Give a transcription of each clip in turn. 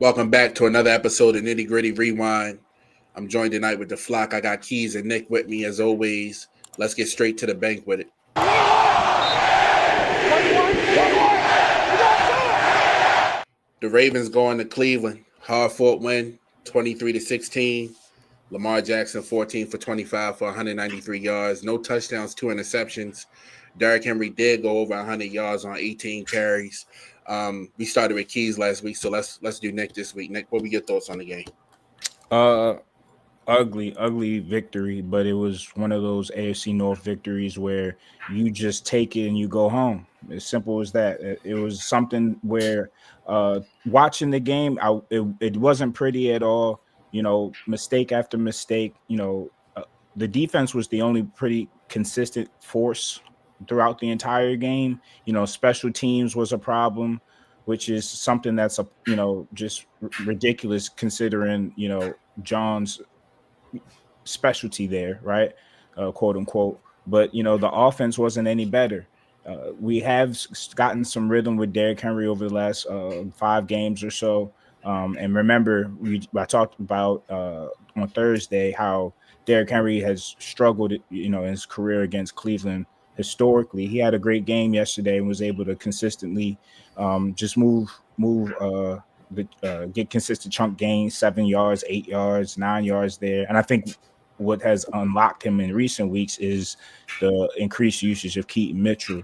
Welcome back to another episode of Nitty Gritty Rewind. I'm joined tonight with the flock. I got Keys and Nick with me as always. Let's get straight to the bank with it. The Ravens going to Cleveland. Hard fought win, 23-16. Lamar Jackson 14 for 25 for 193 yards. No touchdowns, 2 interceptions. Derrick Henry did go over 100 yards on 18 carries. We started with Keys last week, so let's do Nick this week. Nick, what were your thoughts on the game? Ugly victory, but it was one of those AFC North victories where you just take it and you go home. As simple as that. It was something where watching the game, it wasn't pretty at all. Mistake after mistake. The defense was the only pretty consistent force throughout the entire game. Special teams was a problem, which is something that's just ridiculous considering John's specialty there, right? Quote unquote. But the offense wasn't any better. We have gotten some rhythm with Derrick Henry over the last 5 games or so. And remember, I talked about on Thursday how Derrick Henry has struggled, in his career against Cleveland. Historically, he had a great game yesterday and was able to consistently just get consistent chunk gains, 7 yards, 8 yards, 9 yards there. And I think what has unlocked him in recent weeks is the increased usage of Keaton Mitchell.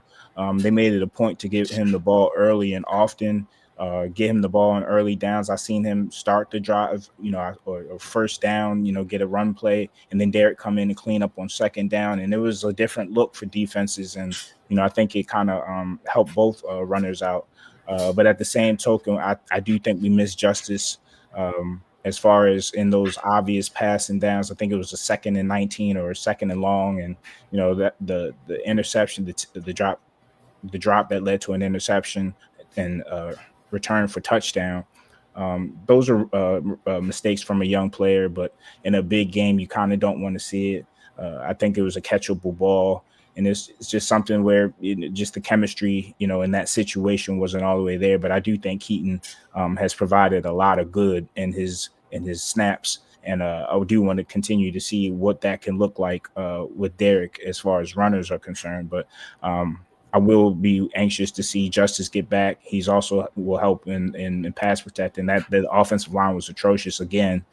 They made it a point to give him the ball early and often, get him the ball on early downs. I seen him start the drive, or first down, get a run play, and then Derek come in and clean up on second down. And it was a different look for defenses. And, I think it kind of helped both runners out. But at the same token, I do think we missed justice as far as in those obvious passing downs. I think it was a 2nd and 19 or a 2nd and long, and that the interception, the drop that led to an interception and return for touchdown. Those are mistakes from a young player, but in a big game, you kind of don't want to see it. I think it was a catchable ball. And it's just something where just the chemistry, in that situation wasn't all the way there. But I do think Keaton has provided a lot of good in his snaps. And I do want to continue to see what that can look like with Derek as far as runners are concerned. But I will be anxious to see Justice get back. He's also will help in pass protecting. That the offensive line was atrocious again.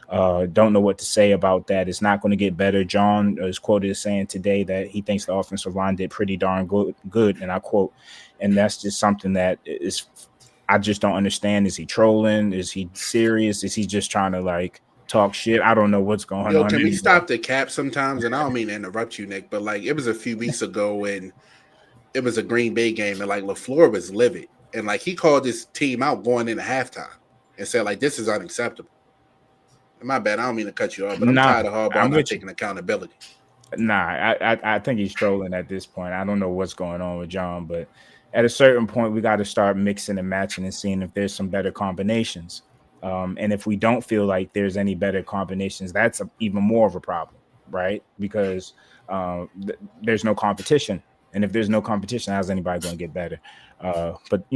Don't know what to say about that. It's not going to get better. John is quoted as saying today that he thinks the offensive line did pretty darn good, and I quote. And that's just something that is, I just don't understand. Is he trolling? Is he serious? Is he just trying to talk shit? I don't know what's going on. Can we stop the cap sometimes? And I don't mean to interrupt you, Nick, but it was a few weeks ago and it was a Green Bay game, and LaFleur was livid, and he called this team out going into halftime and said this is unacceptable. My bad. I don't mean to cut you off, but I'm tired of Harbaugh not taking accountability. I think he's trolling at this point. I don't know what's going on with John, but at a certain point, we got to start mixing and matching and seeing if there's some better combinations. And if we don't feel like there's any better combinations, that's even more of a problem, right? Because there's no competition. And if there's no competition, how's anybody going to get better? But,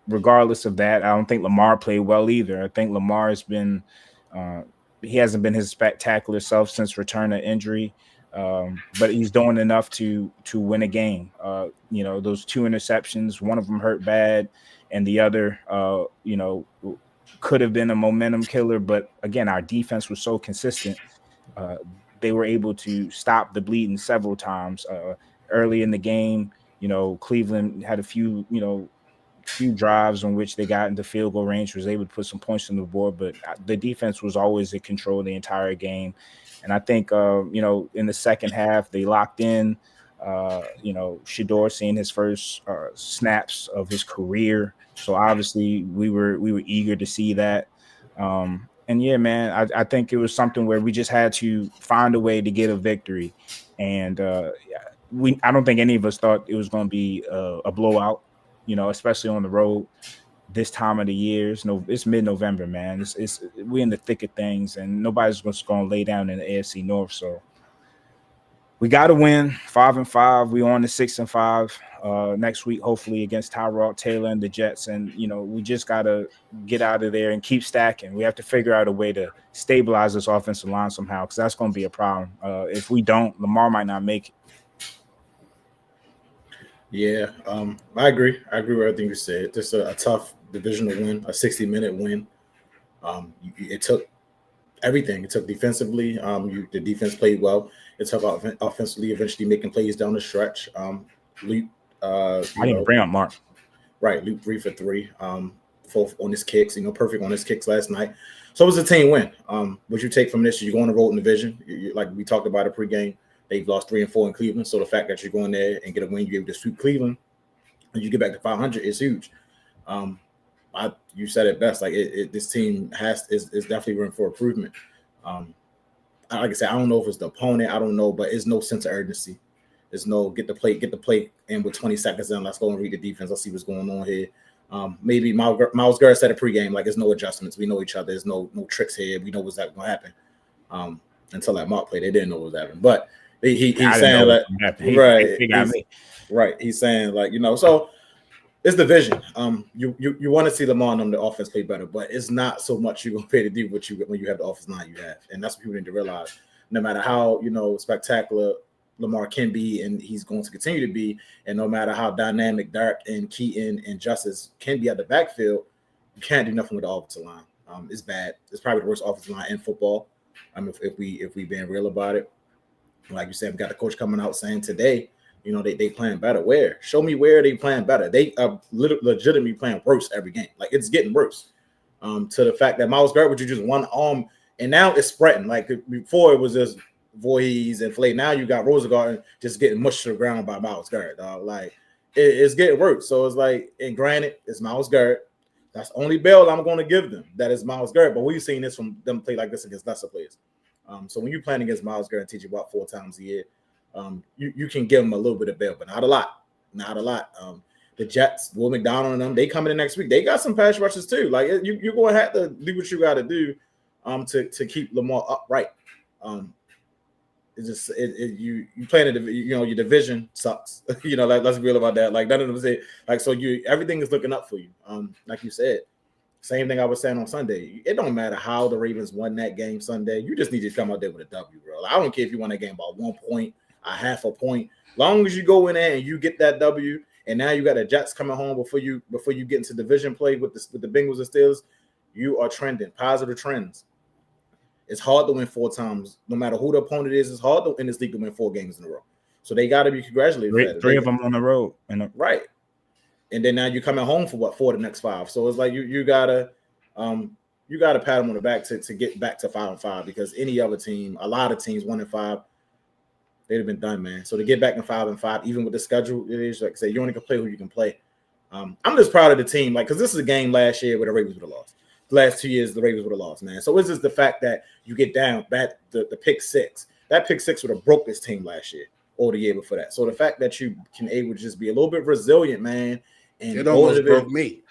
regardless of that, I don't think Lamar played well either. I think Lamar has been he hasn't been his spectacular self since return of injury, but he's doing enough to win a game. Those 2 interceptions, one of them hurt bad, and the other, could have been a momentum killer. But again, our defense was so consistent. They were able to stop the bleeding several times early in the game. Cleveland had a few drives on which they got into field goal range, was able to put some points on the board, but the defense was always in control the entire game. And I think, in the second half, they locked in, Shedeur seeing his first snaps of his career. So obviously we were eager to see that. And yeah, man, I think it was something where we just had to find a way to get a victory. And I don't think any of us thought it was going to be a blowout, especially on the road this time of the year. It's mid-November, man. We're in the thick of things, and nobody's just going to lay down in the AFC North. So We got to win 5-5. We on to 6-5 next week, hopefully against Tyrod Taylor and the Jets. And we just got to get out of there and keep stacking. We have to figure out a way to stabilize this offensive line somehow, because that's going to be a problem. If we don't, Lamar might not make it. Yeah, I agree. I agree with everything you said. Just a tough divisional win, a 60-minute win. It took everything. It took defensively. The defense played well. It took offensively, eventually making plays down the stretch. Luke, I didn't bring up Mark. Right, Luke 3 for 3. Fourth on his kicks. Perfect on his kicks last night. So it was a team win. What you take from this? You go on the road in the division. Like we talked about it pregame. They've lost 3 and 4 in Cleveland. So the fact that you're going there and get a win, you're able to sweep Cleveland, and you get back to 500 is huge. You said it best. Like this team is definitely room for improvement. Like I said, I don't know if it's the opponent. I don't know, but it's no sense of urgency. There's no get the play in with 20 seconds in. Let's go and read the defense. Let's see what's going on here. Maybe Myles Garrett said a pregame, like there's no adjustments. We know each other. There's no tricks here. We know what's going to happen. Until that Mark play, they didn't know what was happening. But he's saying like right. He's saying like so. It's division. You want to see Lamar and them the offense play better, but it's not so much you're gonna pay to do when you have the offense line you have, and that's what people need to realize. No matter how spectacular Lamar can be, and he's going to continue to be, and no matter how dynamic Dark and Keaton and Justice can be at the backfield, you can't do nothing with the offensive line. It's bad. It's probably the worst offensive line in football. If we being real about it, like you said, we got the coach coming out saying today. They playing better. Where? Show me where they playing better. They are legitimately playing worse every game. Like it's getting worse. To the fact that Myles Garrett, which you just one arm, and now it's spreading. Like before, it was just Voorhees and Flay. Now you got Rosengarten just getting mushed to the ground by Myles Garrett. Like it's getting worse. So it's like, and granted, it's Myles Garrett. That's the only bail I'm going to give them. That is Myles Garrett. But we've seen this from them play like this against lesser players. So when you're playing against Myles Garrett, teach you about 4 times a year. You can give them a little bit of bail, but not a lot. The Jets, Will McDonald and them, they coming in next week. They got some pass rushes too. Like you're going to have to do what you got to do to keep Lamar upright. It's just you playing your division sucks. Like let's be real about that. Like none of them say like so everything is looking up for you. Like you said, same thing I was saying on Sunday. It don't matter how the Ravens won that game Sunday. You just need to come out there with a W, bro. Like, I don't care if you won that game by 1 point. A half a point. Long as you go in there and you get that W, and now you got the Jets coming home before you get into division play with the Bengals and Steelers, you are trending positive trends. It's hard to win 4 times, no matter who the opponent is. It's hard to in this league to win 4 games in a row. So they got to be congratulated. 3 of them on the road, right. And then now you're coming home for 4 the next 5. So it's like you gotta pat them on the back to get back to 5-5 because any other team, a lot of teams 1-5. They'd have been done, man. So to get back in 5-5, even with the schedule, it is like I say, you only can play who you can play. I'm just proud of the team, like because this is a game last year where the Ravens would have lost. The last 2 years, the Ravens would have lost, man. So it's just the fact that you get down back the pick 6. That pick 6 would have broke this team last year or the year before that. So the fact that you can able to just be a little bit resilient, man, and it almost broke me,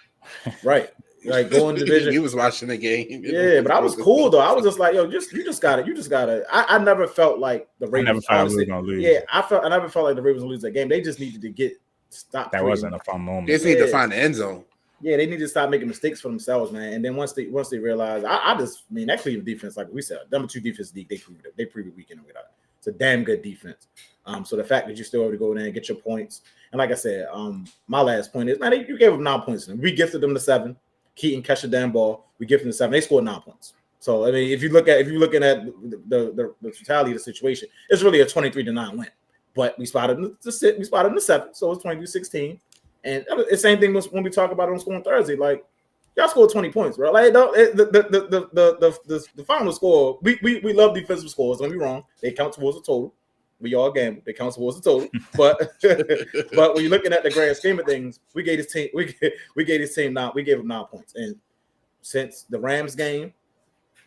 right? Like going division. You was watching the game. Yeah, but I was cool though. I was just like, yo, you just gotta. I never felt like the Ravens. I never felt we were gonna lose. Yeah, I never felt like the Ravens would lose that game. They just needed to stop. That wasn't a fun moment. They just need to find the end zone. Yeah, they need to stop making mistakes for themselves, man. And then once they realize, that Cleveland defense, like we said, number 2 defense league, they proved it week in and week out. It's a damn good defense. So the fact that you're still able to go in there and get your points, and like I said, my last point is, man, you gave them 9 points. We gifted them the 7. Keaton catch the damn ball. We give them the 7. They scored 9 points. So I mean, if you're looking at the totality of the situation, it's really a 23-9 win. But we spotted the 7, so it's 22-16. And it's the same thing when we talk about it on Score on Thursday. Like y'all scored 20 points, bro. Like the final score. We love defensive scores. Don't be wrong. They count towards the total. We all gamble. They count towards the total. But when you're looking at the grand scheme of things, we gave this team 9. We gave them 9 points. And since the Rams game,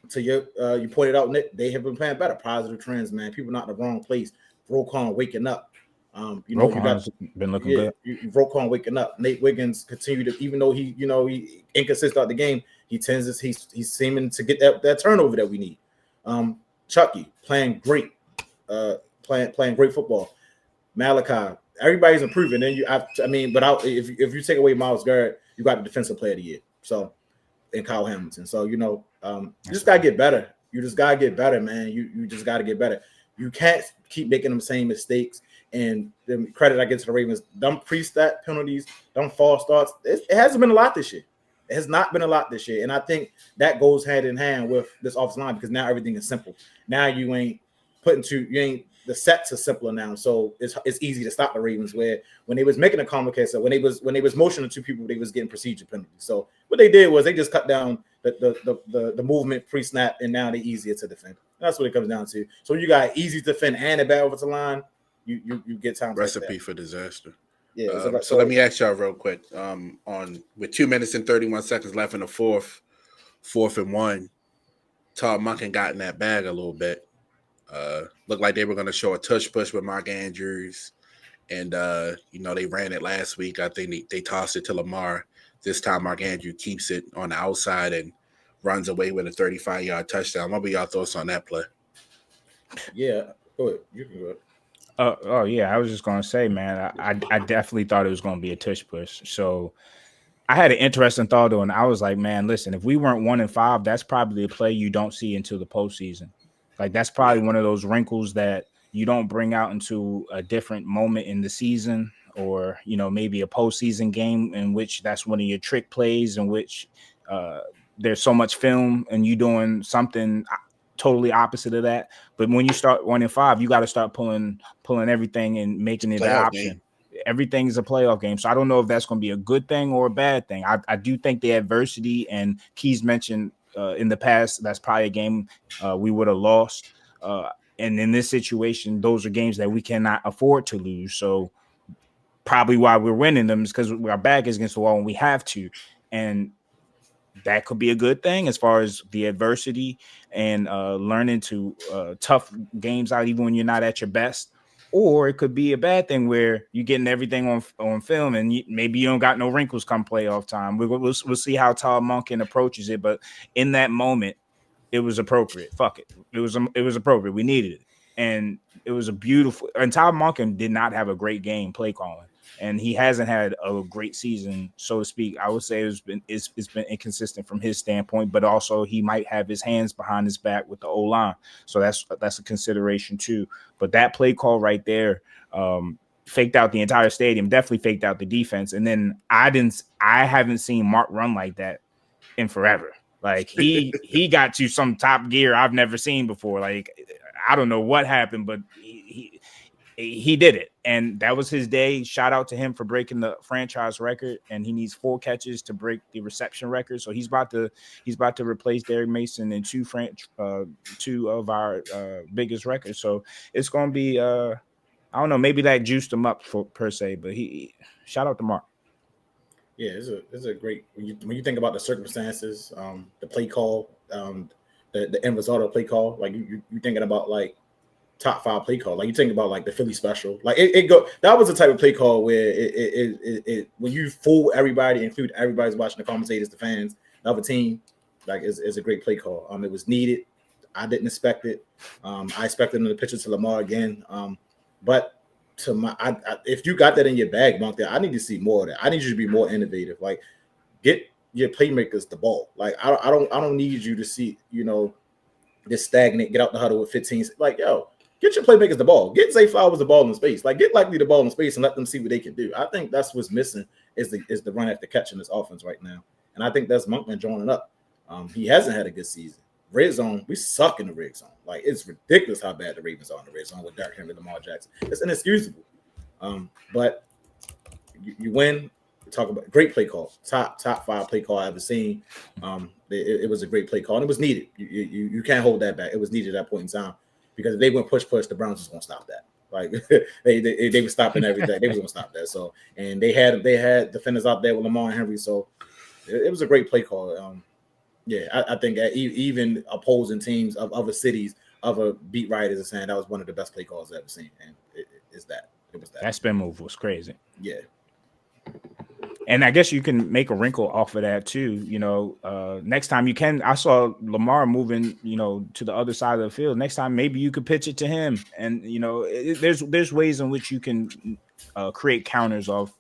to you pointed out, Nick, they have been playing better. Positive trends, man. People not in the wrong place. Roquan waking up. Roquan's been looking good. Roquan waking up. Nate Wiggins continue to, even though he inconsistent throughout the game, he's seeming to get that turnover that we need. Chucky playing great. playing great football. Malachi, everybody's improving. Then if you take away Myles Garrett, you got the defensive player of the year. So, and Kyle Hamilton. So, you just gotta get better. You just gotta get better, man. You just gotta get better. You can't keep making them same mistakes. And the credit I get to the Ravens, them pre-stat penalties, them false starts. It hasn't been a lot this year. It has not been a lot this year. And I think that goes hand in hand with this offensive line because now everything is simple. Now you ain't the sets are simpler now. So it's easy to stop the Ravens where when they was making a complicated set, when they was motioning two people, they was getting procedure penalties. So what they did was they just cut down the movement pre-snap and now they're easier to defend. That's what it comes down to. So you got easy to defend and a bad offensive line, you get time. Recipe like for disaster. Yeah. So let me ask y'all real quick. With 2 minutes and 31 seconds left in the fourth and 1, Todd Monken got in that bag a little bit. Looked like they were going to show a tush push with Mark Andrews, and they ran it last week. I think they tossed it to Lamar. This time, Mark Andrews keeps it on the outside and runs away with a 35-yard touchdown. What were y'all thoughts on that play? Yeah, go ahead. You can go ahead. Yeah, I was just gonna say, man, I definitely thought it was gonna be a tush push. So I had an interesting thought on. I was like, man, listen, if we weren't 1-5, that's probably a play you don't see until the postseason. Like that's probably one of those wrinkles that you don't bring out into a different moment in the season, or maybe a postseason game in which that's one of your trick plays in which there's so much film and you doing something totally opposite of that. But when you start 1-5, you got to start pulling everything and making it an option. Game. Everything's a playoff game. So I don't know if that's going to be a good thing or a bad thing. I do think the adversity, and Keys mentioned in the past, that's probably a game we would have lost. And in this situation, those are games that we cannot afford to lose. So probably why we're winning them is because our back is against the wall and we have to. And that could be a good thing as far as the adversity and learning to tough games out even when you're not at your best. Or it could be a bad thing where you're getting everything on film and maybe you don't got no wrinkles come playoff time. We'll see how Todd Monken approaches it. But in that moment, it was appropriate. Fuck it. It was appropriate. We needed it. And it was a beautiful – and Todd Monken did not have a great game play calling. And he hasn't had a great season, so to speak. I would say it's been inconsistent from his standpoint, but also he might have his hands behind his back with the O-line. So that's a consideration too. But that play call right there faked out the entire stadium, definitely faked out the defense. And then I haven't seen Mark run like that in forever. Like he got to some top gear I've never seen before. Like I don't know what happened, but he did it, and that was his day. Shout out to him for breaking the franchise record, and he needs 4 catches to break the reception record. So he's about to replace Derrick Mason in two of our biggest records. So it's going to be I don't know, maybe that juiced him up per se, but he shout out to Mark. Yeah, it's a great when you think about the circumstances, the play call, the end result of the play call. Like you thinking about like top 5 play call. Like you think about like the Philly special. Like that was the type of play call where it when you fool everybody, include everybody's watching, the commentators, the fans, the other team. Like it's a great play call. It was needed. I didn't expect it. I expected him to pitch it to Lamar again. But if you got that in your bag, Monk, I need to see more of that. I need you to be more innovative. Like get your playmakers the ball. Like I don't need you to see this stagnant. Get out the huddle with 15. Like get your playmakers the ball. Get Zay Flowers the ball in space. Like get Likely the ball in space and let them see what they can do. I think that's what's missing is the run after catch in this offense right now. And I think that's Monkman joining up. He hasn't had a good season. Red zone, we suck in the red zone. Like it's ridiculous how bad the Ravens are in the red zone with Derrick Henry, Lamar Jackson. It's inexcusable. But you win. Talk about great play call, top 5 play call I've ever seen. It was a great play call and it was needed. You can't hold that back. It was needed at that point in time because if they went push, the Browns was gonna stop that. Like they were stopping everything. They was gonna stop that. So and they had defenders out there with Lamar and Henry. So it was a great play call. I think that even opposing teams of other cities, other beat writers are saying that was one of the best play calls I've ever seen, and it was that. That spin move was crazy. Yeah. And I guess you can make a wrinkle off of that too. Next time you can. I saw Lamar moving, to the other side of the field. Next time, maybe you could pitch it to him. And there's ways in which you can create counters off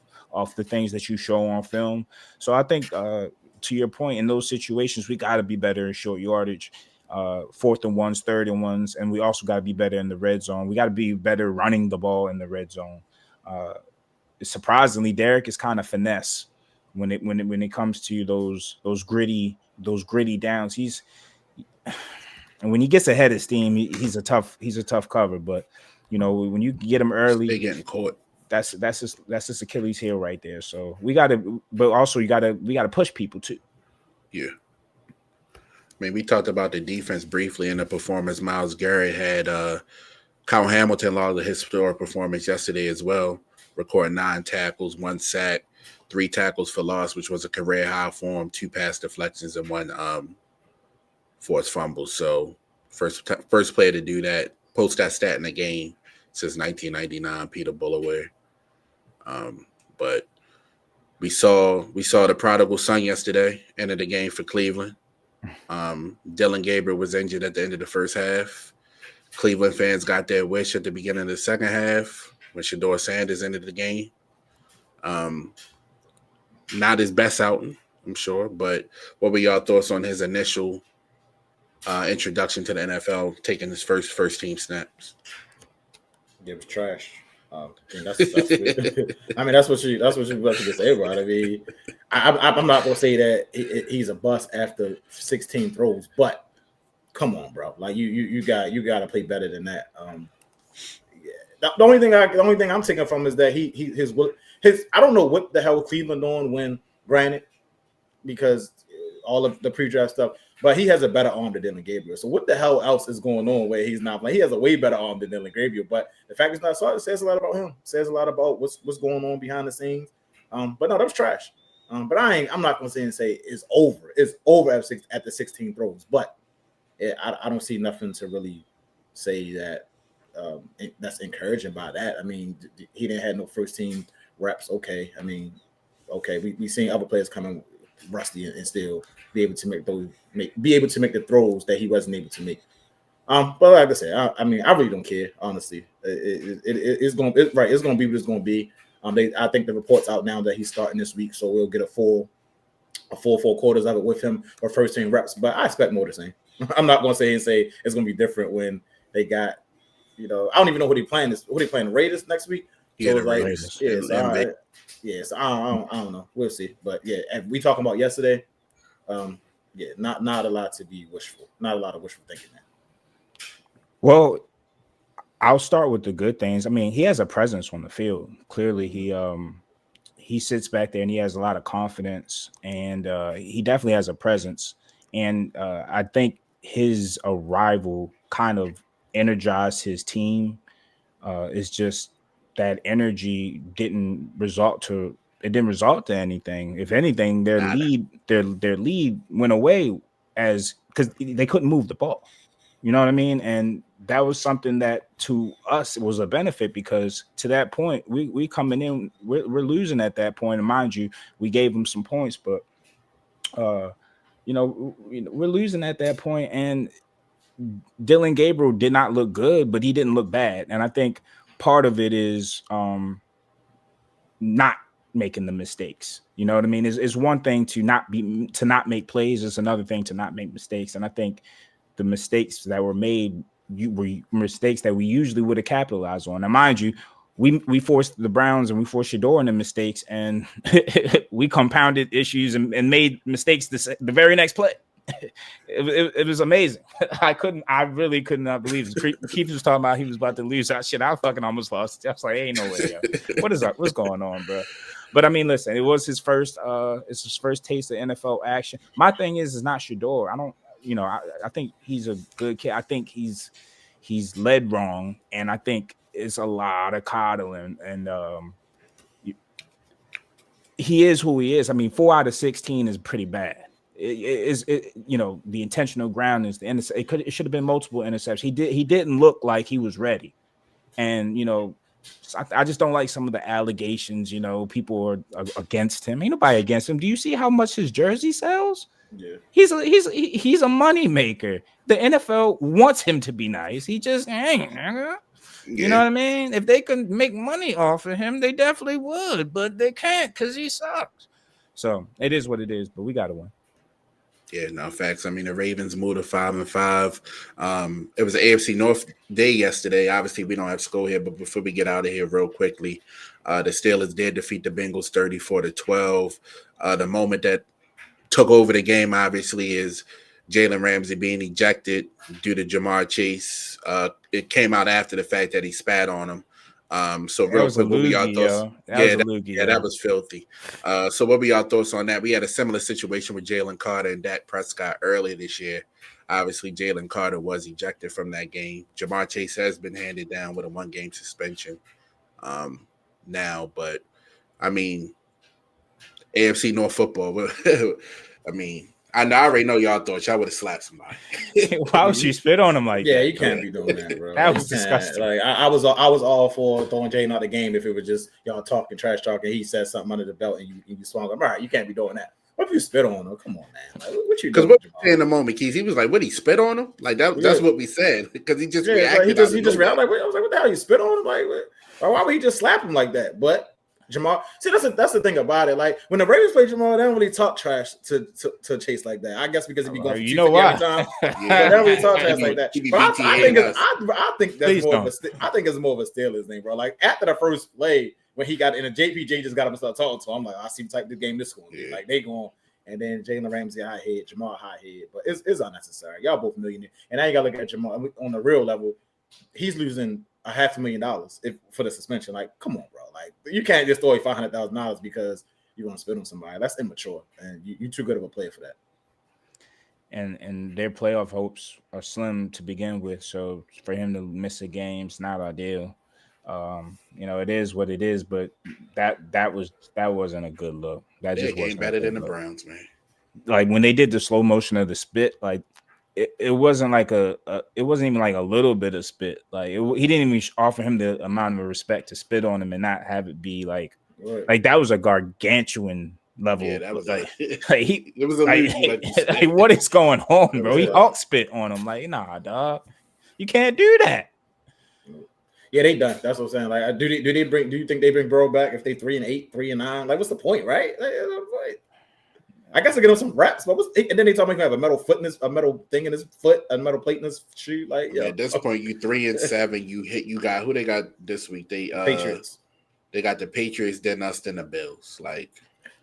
the things that you show on film. So I think to your point, in those situations, we got to be better in short yardage, 4th and 1s, 3rd and 1s, and we also got to be better in the red zone. We got to be better running the ball in the red zone. Surprisingly, Derek is kind of finesse when it comes to those gritty downs. And when he gets ahead of steam, he's a tough cover. But when you get him early, they're getting caught. That's his Achilles heel right there. So we got to, but also we got to push people too. Yeah. I mean, we talked about the defense briefly in the performance. Myles Garrett had Kyle Hamilton logged a historic performance yesterday as well, recording 9 tackles, 1 sack, 3 tackles for loss, which was a career high for him, 2 pass deflections and 1 forced fumble. So first player to do that, post that stat in the game since 1999, Peter Bullaware. But we saw the prodigal son yesterday enter the game for Cleveland. Dylan Gabriel was injured at the end of the first half. Cleveland fans got their wish at the beginning of the second half when Shedeur Sanders entered the game. Not his best outing, I'm sure, but what were y'all thoughts on his initial introduction to the NFL, taking his first team snaps? It was trash. That's I mean, that's what you about to say, right? I mean, I'm not gonna say that he's a bust after 16 throws, but come on, bro. Like you got to play better than that. The only thing I'm taking from is that his I don't know what the hell Cleveland doing when granted, because all of the pre-draft stuff, but he has a better arm than Dylan Gabriel. So what the hell else is going on where he's not playing? He has a way better arm than Dylan Gabriel, but the fact he's not starting says a lot about him. Says a lot about what's going on behind the scenes. But no, that was trash. But I'm not going to say it's over. It's over at the 16 throws. But I don't see nothing to really say that that's encouraging by that. I mean, he didn't have no first team reps. Okay, I mean, we seen other players coming rusty and still be able to make the throws that he wasn't able to make. But like I said, I mean, I really don't care, honestly. It's gonna be what it's gonna be. I think the report's out now that he's starting this week, so we'll get a full 4 quarters of it with him or first team reps. But I expect more the same. I'm not gonna say it's gonna be different when they got, I don't even know what he playing. What he playing, the Raiders next week? Yeah, So the Raiders. Yes, I don't know. We'll see. But yeah, and we talking about yesterday. Not a lot to be wishful. Not a lot of wishful thinking there. Well, I'll start with the good things. I mean, he has a presence on the field. Clearly, he sits back there and he has a lot of confidence, and he definitely has a presence. And I think his arrival kind of energized his team. It's just that energy didn't result to anything. If anything, their lead went away because they couldn't move the ball. You know what I mean? And that was something that to us was a benefit, because to that point, we coming in, we're losing at that point. And mind you, we gave them some points, but we're losing at that point. And Dylan Gabriel did not look good, but he didn't look bad. And I think part of it is not making the mistakes. You know what I mean? It's one thing to not make plays. It's another thing to not make mistakes. And I think the mistakes that were made were mistakes that we usually would have capitalized on. Now, mind you, we forced the Browns and we forced Shedeur into mistakes, and we compounded issues and made mistakes the very next play. It was amazing. I really could not believe it. Keith was talking about he was about to lose. I fucking almost lost. I was like, ain't no way. Yo. What is up? What's going on, bro? But I mean, listen, it was his first. It's his first taste of NFL action. My thing is not Shedeur. I think he's a good kid. I think he's led wrong, and I think it's a lot of coddling. And he is who he is. I mean, 4 out of 16 is pretty bad. The intentional groundings, the intercept. It should have been multiple interceptions. He didn't look like he was ready, and I just don't like some of the allegations. People are against him. Ain't nobody against him. Do you see how much his jersey sells? Yeah. He's a money maker. The NFL wants him to be nice. He just ain't. You know what I mean? If they could make money off of him, they definitely would, but they can't because he sucks. So it is what it is, but we got to win. Yeah, no facts. I mean, the Ravens moved to 5-5. It was an AFC North day yesterday. Obviously, we don't have to go here, but before we get out of here real quickly, the Steelers did defeat the Bengals 34-12. The moment that took over the game, obviously, is Jalen Ramsey being ejected due to Jamar Chase. It came out after the fact that he spat on him. So real quick, what were y'all thoughts? That was filthy. So what were y'all thoughts on that? We had a similar situation with Jalen Carter and Dak Prescott earlier this year. Obviously, Jalen Carter was ejected from that game. Jamar Chase has been handed down with a 1-game suspension now, but I mean, AFC North football. I mean, I already know y'all thought y'all would have slapped somebody. Why would you spit on him like that? Yeah, you can't be doing that, bro. That was disgusting. Like I was all for throwing Jaden out the game if it was just y'all trash talking. He said something under the belt and you swung him. All right, you can't be doing that. What if you spit on him? Come on, man. Like, what you doing? Because what in the moment, Keith, he was like, "What he spit on him?" Like that. That's what we said because he just reacted. Like, he just reacted. Like, I was like, "What the hell? You spit on him? Like, why would he just slap him like that?" But Jamar, see, that's the thing about it. Like when the Ravens play Jamar, they don't really talk trash to Chase like that. I guess because he'd be going for 250 every time. They don't really talk trash like that. But I think that's I think it's more of a Steelers thing, bro. Like after the first play when he got in a JPJ just got him to start talking to him. I'm like, I see the type of game this one. Yeah. Like they going and then Jalen Ramsey high head, Jamar high head, but it's unnecessary. Y'all both millionaires, and now you gotta look at Jamar on the real level. He's losing $500,000 for the suspension. Like, come on, bro. Like, you can't just throw away $500,000 because you want to spit on somebody. That's immature, and you're too good of a player for that. And their playoff hopes are slim to begin with. So for him to miss a game is not ideal. It is what it is. But that wasn't a good look. That just wasn't better than the Browns, man. Like when they did the slow motion of the spit, like. It wasn't like it wasn't even like a little bit of spit. Like he didn't even offer him the amount of respect to spit on him and not have it be like that was a gargantuan level. Yeah, that was it was a what is going on, bro? He Hulk spit on him. Like, nah, dog, you can't do that. Yeah, they done. That's what I'm saying. Like, do you think they bring Burrow back if they 3-8, 3-9? Like, what's the point, right? I guess I get him some reps, but and then they talk about have a metal thing in his foot, a metal plate in his shoe. Like, at this point, you 3-7. You got who they got this week? They Patriots. They got the Patriots, then us, then the Bills. Like,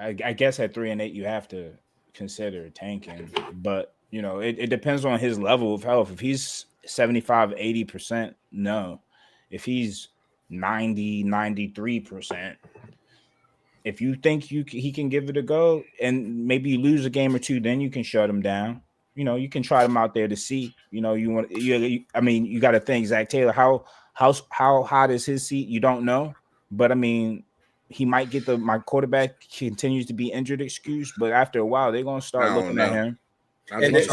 I guess at 3-8, you have to consider tanking, but it depends on his level of health. If he's 75-80%, no. If he's 90-93%. If you think he can give it a go and maybe you lose a game or two, then you can shut him down. You can try him out there to see. You got to think Zach Taylor. How hot is his seat? You don't know, but I mean, he might get my quarterback continues to be injured excuse, but after a while, they're gonna start looking at him. And then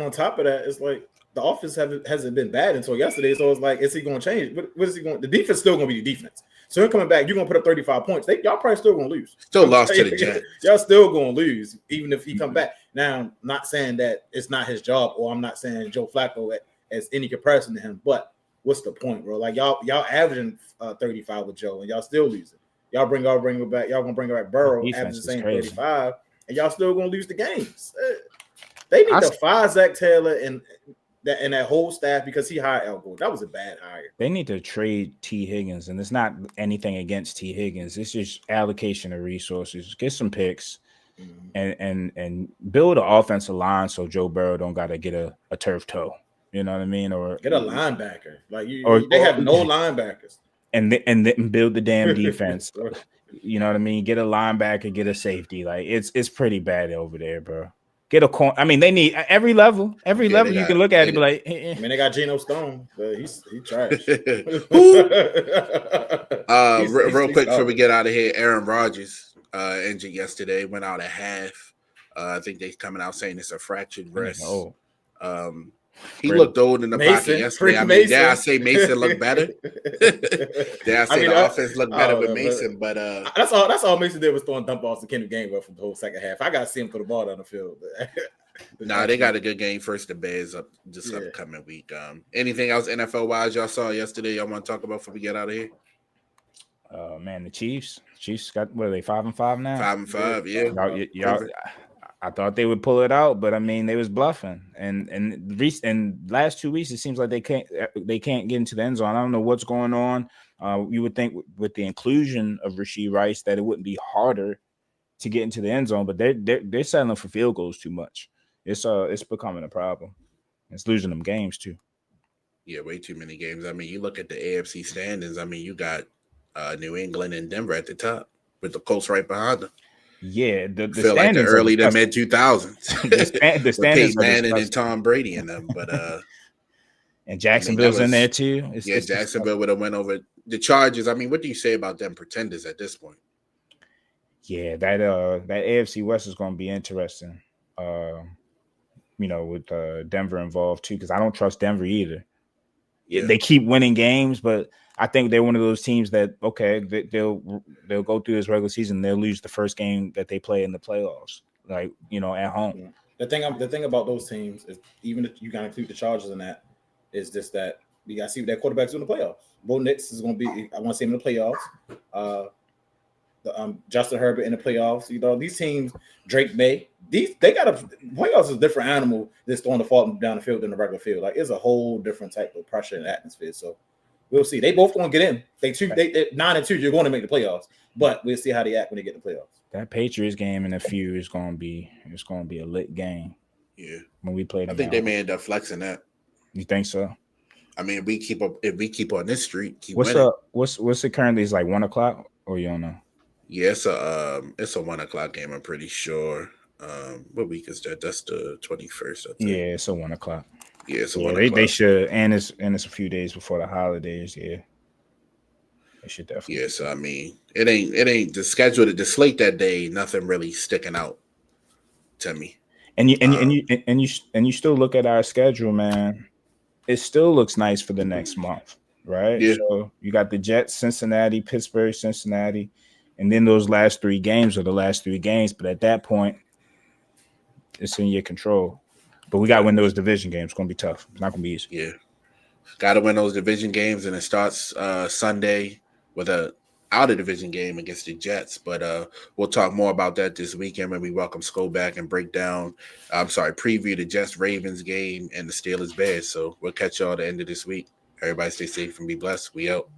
on top of that, it's like the offense hasn't been bad until yesterday. So it's like, is he going to change? What is he going? The defense still going to be the defense. So him coming back, you're going to put up 35 points. Y'all probably still going to lose. Still lost to the Jets. Y'all still going to lose, even if he come back. Now, I'm not saying that it's not his job, or I'm not saying Joe Flacco as any comparison to him. But what's the point, bro? Like y'all averaging 35 with Joe, and y'all still losing. Y'all bring it back. Y'all gonna bring it back. Burrow averaging the same 35, and y'all still gonna lose the games. They need to fire Zach Taylor and that whole staff because he hired Al Gore. That was a bad hire. They need to trade T. Higgins, and it's not anything against T. Higgins. It's just allocation of resources. Get some picks and build an offensive line so Joe Burrow don't got to get a turf toe. You know what I mean? Or get a linebacker. Like they have no linebackers. And build the damn defense. You know what I mean? Get a linebacker, get a safety. Like it's pretty bad over there, bro. Get a corner. I mean, they need every level. Every level you can look at it, be like, I mean, they got Geno Stone, but he's trash. Real quick before we get out of here, Aaron Rodgers injured yesterday, went out at half. I think they're coming out saying it's a fractured wrist. He Really? looked old in the pocket yesterday. I mean, dare I say Mason looked better? Dare I say the offense looked better with Mason? But that's all Mason did was throwing dump balls to Kendrick Gainwell from the whole second half. I got to see him put the ball down the field. Nah, they got a good game first. The Bears up this upcoming week. Anything else NFL wise y'all saw yesterday? Y'all want to talk about before we get out of here? Man, the Chiefs got what are they 5-5 now? 5-5, yeah. Y'all, I thought they would pull it out, but I mean they was bluffing. And last 2 weeks it seems like they can't get into the end zone. I don't know what's going on. You would think with the inclusion of Rashee Rice that it wouldn't be harder to get into the end zone, but they're settling for field goals too much. It's becoming a problem. It's losing them games too. Yeah, way too many games. I mean, you look at the AFC standings. I mean, you got New England and Denver at the top with the Colts right behind them. Yeah, the feel like the early to mid 2000s. The standings Peyton Manning and Tom Brady in them, but and Jacksonville's in there too. Jacksonville would have went over the Chargers. I mean, what do you say about them pretenders at this point? Yeah, that AFC West is going to be interesting. With Denver involved too, because I don't trust Denver either. Yeah. They keep winning games, but I think they're one of those teams that they'll go through this regular season. They'll lose the first game that they play in the playoffs, at home. Yeah. The thing about those teams is, even if you got to include the Chargers in that, is just that you got to see what their quarterbacks do in the playoffs. Bo Nix is going to be. I want to see him in the playoffs. Justin Herbert in the playoffs. These teams, Drake May, they got a playoffs is a different animal than throwing the ball down the field than the regular field. Like, it's a whole different type of pressure and atmosphere. So we'll see. They both going to get in. They 9-2. You're going to make the playoffs, but we'll see how they act when they get the playoffs. That Patriots game in a few is going to be a lit game. Yeah, when we play them, I think they may end up flexing that. You think so? I mean, if we keep on this streak, what's winning. What's it currently? It's like 1:00, or you don't know? Yeah, it's a 1:00 game. I'm pretty sure. What week is that? That's the 21st. I think. Yeah, it's a 1:00. Yeah, it's a 1:00. They should, and it's a few days before the holidays. Yeah, they should definitely. Yeah, so I mean, it ain't the schedule, the slate that day. Nothing really sticking out to me. And you still look at our schedule, man. It still looks nice for the next month, right? Yeah. So you got the Jets, Cincinnati, Pittsburgh, Cincinnati. And then those last 3 games are the last 3 games. But at that point, it's in your control. But we got to win those division games. It's going to be tough. It's not going to be easy. Yeah. Got to win those division games. And it starts Sunday with a out-of-division game against the Jets. But we'll talk more about that this weekend when we welcome Sko back and preview the Jets-Ravens game and the Steelers-Bears. So we'll catch y'all at the end of this week. Everybody stay safe and be blessed. We out.